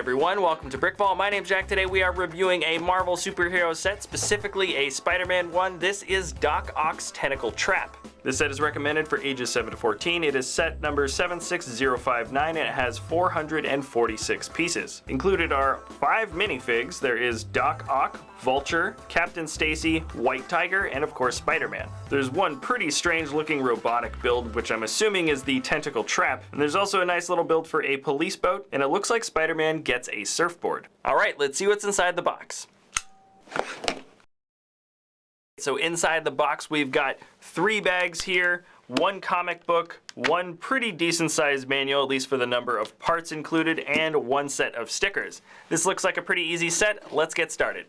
everyone, welcome to BrickVault. My name's Jack. Today we are reviewing a Marvel superhero set, specifically a Spider-Man one. This is Doc Ock's Tentacle Trap. This set is recommended for ages 7 to 14. It is set number 76059 and it has 446 pieces. Included are 5 minifigs. There is Doc Ock, Vulture, Captain Stacy, White Tiger, and of course Spider-Man. There's one pretty strange looking robotic build, which I'm assuming is the Tentacle Trap. And there's also a nice little build for a police boat, and it looks like Spider-Man gets a surfboard. All right, let's see what's inside the box. So inside the box, we've got 3 bags here, 1 comic book, 1 pretty decent sized manual, at least for the number of parts included, and 1 set of stickers. This looks like a pretty easy set. Let's get started.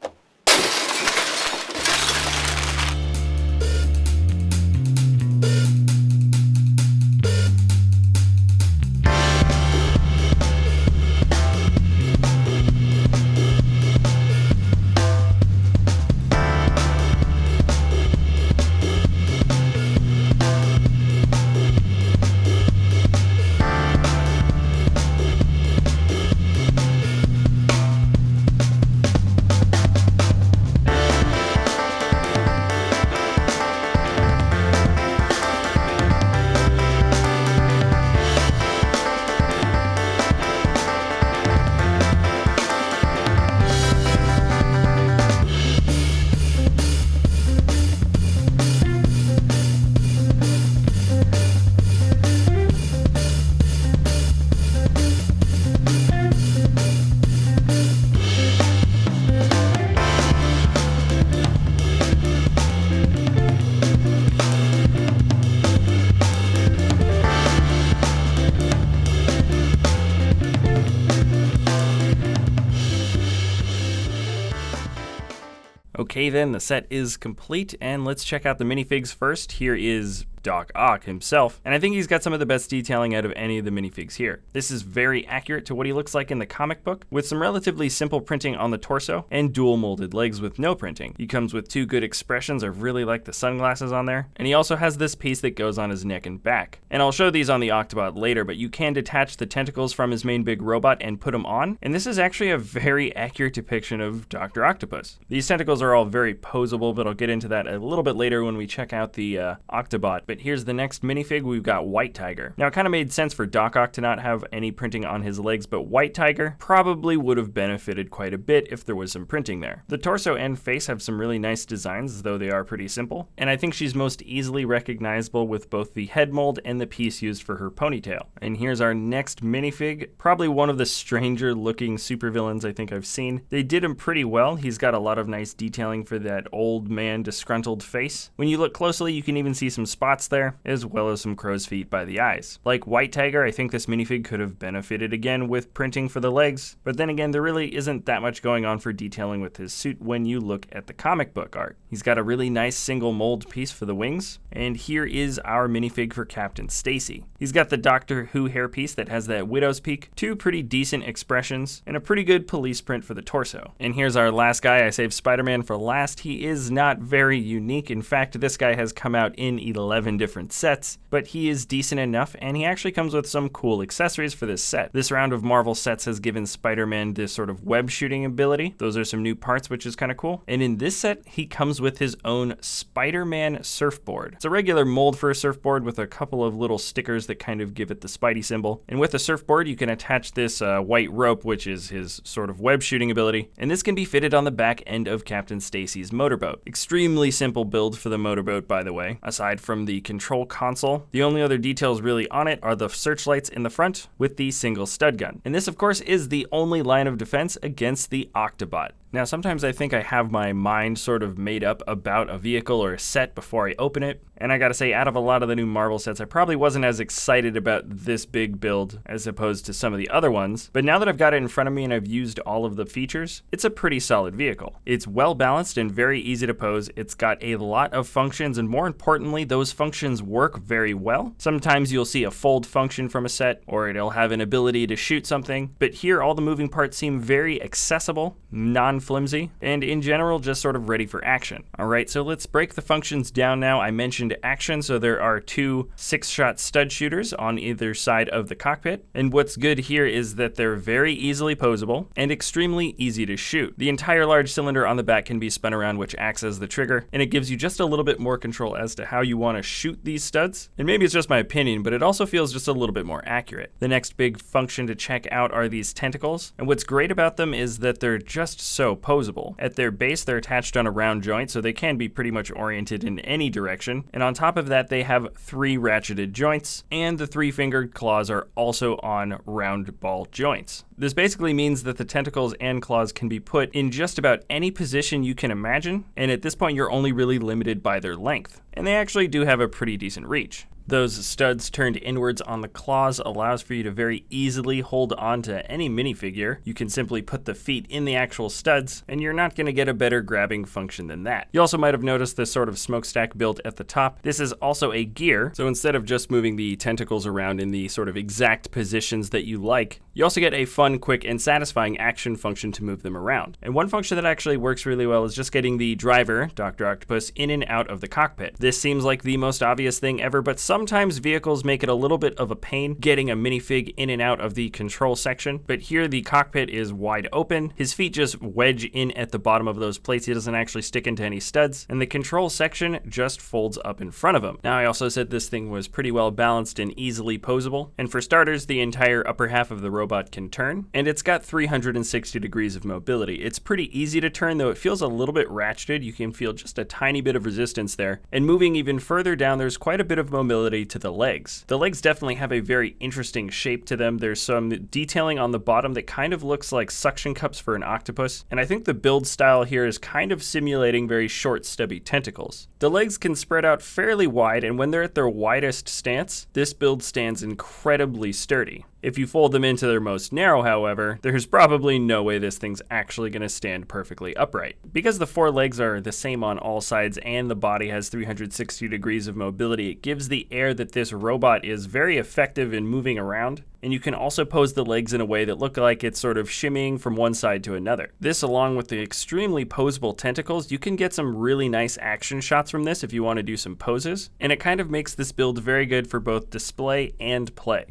Okay then, the set is complete, and let's check out the minifigs first. Here is Doc Ock himself, and I think he's got some of the best detailing out of any of the minifigs here. This is very accurate to what he looks like in the comic book, with some relatively simple printing on the torso and dual molded legs with no printing. He comes with 2 good expressions. I really like the sunglasses on there, and he also has this piece that goes on his neck and back. And I'll show these on the Octobot later, but you can detach the tentacles from his main big robot and put them on, and this is actually a very accurate depiction of Dr. Octopus. These tentacles are all very posable, but I'll get into that a little bit later when we check out the Octobot. But here's the next minifig. We've got White Tiger. Now, it kind of made sense for Doc Ock to not have any printing on his legs, but White Tiger probably would have benefited quite a bit if there was some printing there. The torso and face have some really nice designs, though they are pretty simple, and I think she's most easily recognizable with both the head mold and the piece used for her ponytail. And here's our next minifig, probably one of the stranger looking supervillains I think I've seen. They did him pretty well. He's got a lot of nice detailing for that old man disgruntled face. When you look closely, you can even see some spots there, as well as some crow's feet by the eyes. Like White Tiger, I think this minifig could have benefited again with printing for the legs, but then again, there really isn't that much going on for detailing with his suit when you look at the comic book art. He's got a really nice single mold piece for the wings, and here is our minifig for Captain Stacy. He's got the Doctor Who hairpiece that has that widow's peak, 2 pretty decent expressions, and a pretty good police print for the torso. And here's our last guy. I saved Spider-Man for last. He is not very unique. In fact, this guy has come out in 11 different sets, but he is decent enough, and he actually comes with some cool accessories for this set. This round of Marvel sets has given Spider-Man this sort of web shooting ability. Those are some new parts, which is kind of cool. And in this set, he comes with his own Spider-Man surfboard. It's a regular mold for a surfboard with a couple of little stickers that kind of give it the Spidey symbol. And with the surfboard, you can attach this white rope, which is his sort of web shooting ability. And this can be fitted on the back end of Captain Stacy's motorboat. Extremely simple build for the motorboat, by the way. Aside from the control console, the only other details really on it are the searchlights in the front with the single stud gun. And this, of course, is the only line of defense against the Octobot. Now, sometimes I think I have my mind sort of made up about a vehicle or a set before I open it, and I gotta say, out of a lot of the new Marvel sets, I probably wasn't as excited about this big build as opposed to some of the other ones, but now that I've got it in front of me and I've used all of the features, it's a pretty solid vehicle. It's well balanced and very easy to pose. It's got a lot of functions, and more importantly, those functions work very well. Sometimes you'll see a fold function from a set, or it'll have an ability to shoot something, but here all the moving parts seem very accessible, non flimsy, and in general just sort of ready for action. Alright, so let's break the functions down now. I mentioned action, so there are 2 6-shot stud shooters on either side of the cockpit, and what's good here is that they're very easily posable and extremely easy to shoot. The entire large cylinder on the back can be spun around, which acts as the trigger, and it gives you just a little bit more control as to how you want to shoot these studs. And maybe it's just my opinion, but it also feels just a little bit more accurate. The next big function to check out are these tentacles, and what's great about them is that they're just so posable. At their base, they're attached on a round joint, so they can be pretty much oriented in any direction, and on top of that, they have 3 ratcheted joints, and the 3-fingered claws are also on round ball joints. This basically means that the tentacles and claws can be put in just about any position you can imagine, and at this point you're only really limited by their length. And they actually do have a pretty decent reach. Those studs turned inwards on the claws allows for you to very easily hold on to any minifigure. You can simply put the feet in the actual studs, and you're not going to get a better grabbing function than that. You also might have noticed this sort of smokestack built at the top. This is also a gear, so instead of just moving the tentacles around in the sort of exact positions that you like, you also get a fun, quick, and satisfying action function to move them around. And one function that actually works really well is just getting the driver, Dr. Octopus, in and out of the cockpit. This seems like the most obvious thing ever, but sometimes vehicles make it a little bit of a pain getting a minifig in and out of the control section, but here the cockpit is wide open. His feet just wedge in at the bottom of those plates. He doesn't actually stick into any studs, and the control section just folds up in front of him. Now, I also said this thing was pretty well balanced and easily posable, and for starters, the entire upper half of the robot can turn, and it's got 360 degrees of mobility. It's pretty easy to turn, though it feels a little bit ratcheted. You can feel just a tiny bit of resistance there, and moving even further down, there's quite a bit of mobility to the legs. The legs definitely have a very interesting shape to them. There's some detailing on the bottom that kind of looks like suction cups for an octopus, and I think the build style here is kind of simulating very short, stubby tentacles. The legs can spread out fairly wide, and when they're at their widest stance, this build stands incredibly sturdy. If you fold them into their most narrow, however, there's probably no way this thing's actually going to stand perfectly upright. Because the 4 legs are the same on all sides and the body has 360 degrees of mobility, it gives the air that this robot is very effective in moving around. And you can also pose the legs in a way that look like it's sort of shimmying from one side to another. This, along with the extremely posable tentacles, you can get some really nice action shots from this if you want to do some poses. And it kind of makes this build very good for both display and play.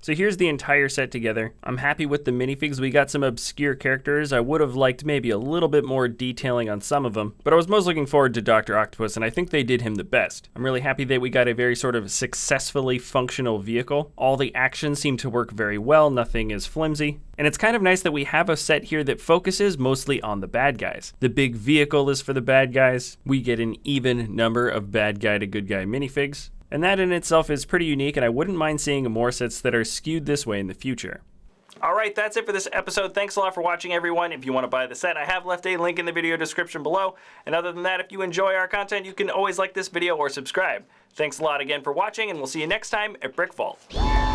So here's the entire set together. I'm happy with the minifigs. We got some obscure characters. I would have liked maybe a little bit more detailing on some of them, but I was most looking forward to Dr. Octopus, and I think they did him the best. I'm really happy that we got a very sort of successfully functional vehicle. All the actions seem to work very well. Nothing is flimsy. And it's kind of nice that we have a set here that focuses mostly on the bad guys. The big vehicle is for the bad guys. We get an even number of bad guy to good guy minifigs. And that in itself is pretty unique, and I wouldn't mind seeing more sets that are skewed this way in the future. Alright, that's it for this episode. Thanks a lot for watching, everyone. If you want to buy the set, I have left a link in the video description below. And other than that, if you enjoy our content, you can always like this video or subscribe. Thanks a lot again for watching, and we'll see you next time at BrickVault.